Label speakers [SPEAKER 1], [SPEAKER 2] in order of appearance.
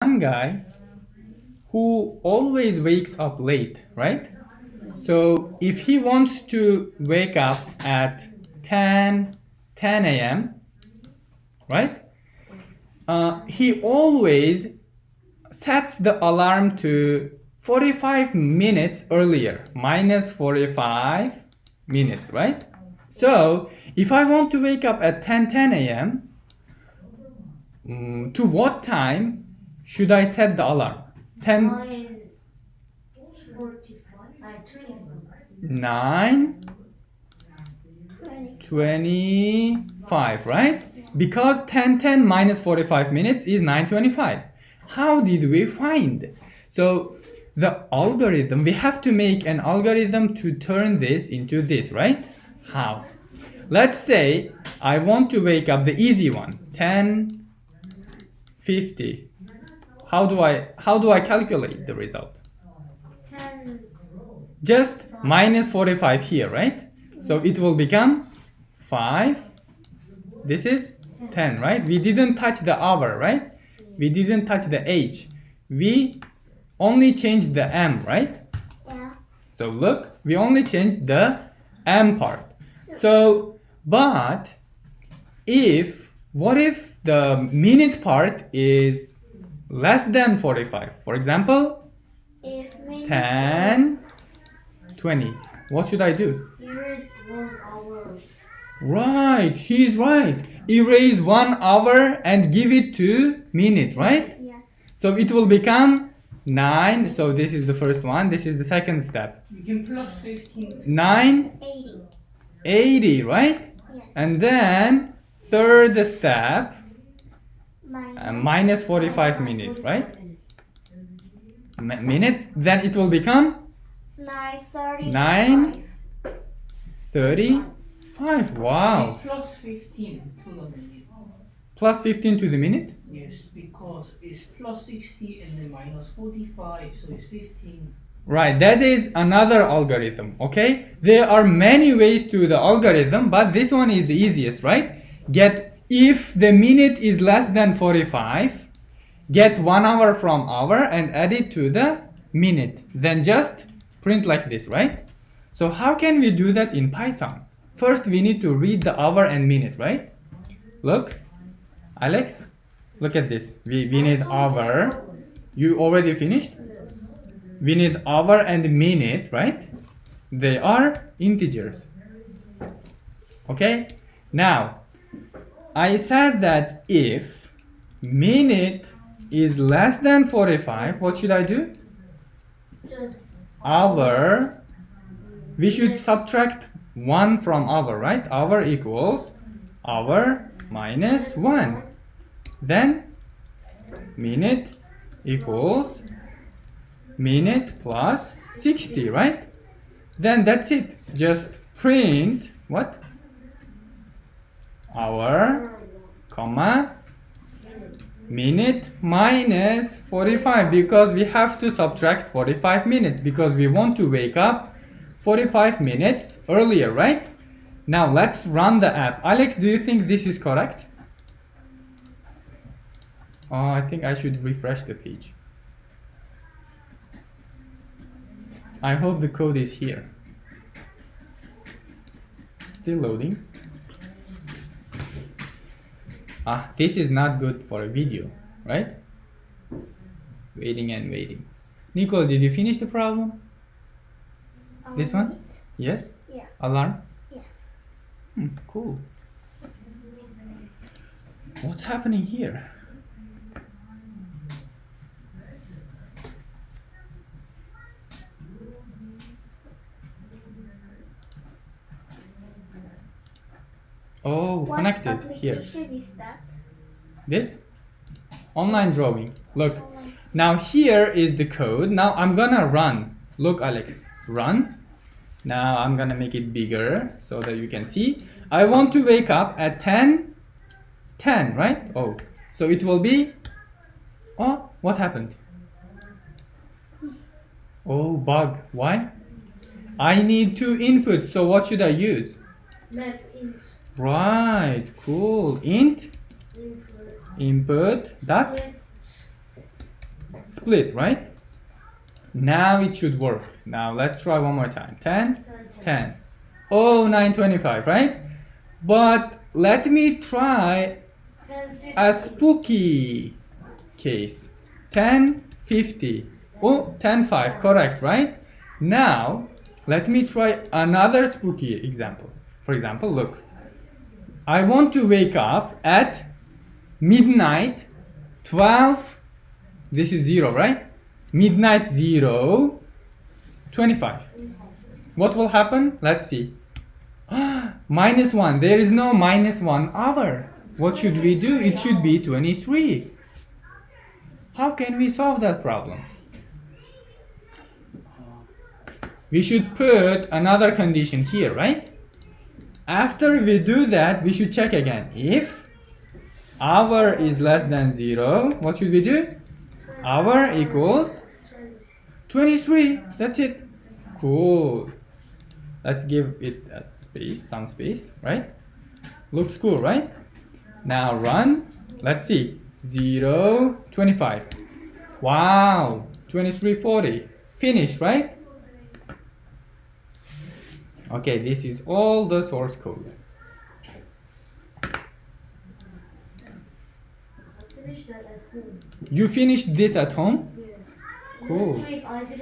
[SPEAKER 1] one guy who always wakes up late, right? So if he wants to wake up at 10 a.m., right? He always sets the alarm to 45 minutes earlier, minus 45 minutes, right? So if I want to wake up at 10 a.m., to what time should I set the alarm? 9:25, right? Because 10 minus 45 minutes is 9:25. How did we find? So the algorithm, we have to make an algorithm to turn this into this, right? How? Let's say I want to wake up the easy one, 10:50. How do I calculate the result? Just minus 45 here, right? So it will become 5. This is 10, right? We didn't touch the hour, right? We didn't touch the h. We only changed the m, right?
[SPEAKER 2] Yeah.
[SPEAKER 1] So look, we only changed the m part. So, but what if the minute part is less than 45? For example,
[SPEAKER 2] If
[SPEAKER 1] 10, 20. What should I do?
[SPEAKER 2] Erase 1 hour.
[SPEAKER 1] Right, he's right. Erase 1 hour and give it to minute, right?
[SPEAKER 2] Yes.
[SPEAKER 1] So it will become 9. So this is the first one. This is the second step.
[SPEAKER 3] You can plus 15.
[SPEAKER 1] 9,
[SPEAKER 2] 80.
[SPEAKER 1] 80, right?
[SPEAKER 2] Yes.
[SPEAKER 1] And then third step, minus 45 minutes, right? Minutes. Then it will become
[SPEAKER 2] 9:35.
[SPEAKER 1] 9:35. Wow.
[SPEAKER 3] Plus 15 to the minute.
[SPEAKER 1] Plus 15 to the minute?
[SPEAKER 3] Yes, because it's plus 60 and then minus 45, so it's 15.
[SPEAKER 1] Right, that is another algorithm, okay? There are many ways to the algorithm, but this one is the easiest, right? If the minute is less than 45, get 1 hour from hour and add it to the minute. Then just print like this, right? So how can we do that in Python? First, we need to read the hour and minute, right? Look, Alex, look at this. We need hour. You already finished? We need hour and minute, right? They are integers. Okay? Now, I said that if minute is less than 45, what should I do? Hour. We should subtract 1 from hour, right? Hour equals hour minus 1. Then minute equals minute plus 60, right? Then that's it. Just print what? Hour, comma, minute minus 45, because we have to subtract 45 minutes because we want to wake up 45 minutes earlier, right? Now let's run the app. Alex, do you think this is correct? Oh, I think I should refresh the page. I hope the code is here. Still loading. This is not good for a video, right? Waiting and waiting. Nicole, did you finish the problem? This one? Yes?
[SPEAKER 2] Yes.
[SPEAKER 1] Alarm?
[SPEAKER 2] Yes.
[SPEAKER 1] Cool. What's happening here? Oh,
[SPEAKER 2] What
[SPEAKER 1] connected here.
[SPEAKER 2] application is that?
[SPEAKER 1] This? Online drawing. Look. Now here is the code. Now I'm gonna run. Look, Alex. Run. Now I'm gonna make it bigger so that you can see. I want to wake up at 10, right? Oh, so it will be, oh, what happened? Oh, bug. Why? I need 2 inputs, so what should I use?
[SPEAKER 2] Map int.
[SPEAKER 1] Right, cool. Int, input, dot, split, right? Now it should work. Now let's try one more time. 10, 10. Oh, 925, right? But let me try a spooky case. 10, 50. Oh, 10, 5, correct, right? Now, let me try another spooky example. For example, look. I want to wake up at midnight 12. This is 0, right? Midnight 0, 25. What will happen? Let's see. -1. There is no -1 hour. What should we do? It should be 23. How can we solve that problem? We should put another condition here, right? After we do that, we should check again. If hour is less than 0, what should we do? Hour equals 23. That's it. Cool. Let's give it a space, some space, right? Looks cool, right? Now run. Let's see. 0, 25. Wow. 23:40. Finish, right? Okay, this is all the source code.
[SPEAKER 2] I finished that at home.
[SPEAKER 1] You finished this at home?
[SPEAKER 2] Yeah.
[SPEAKER 1] Cool.
[SPEAKER 2] Last week I did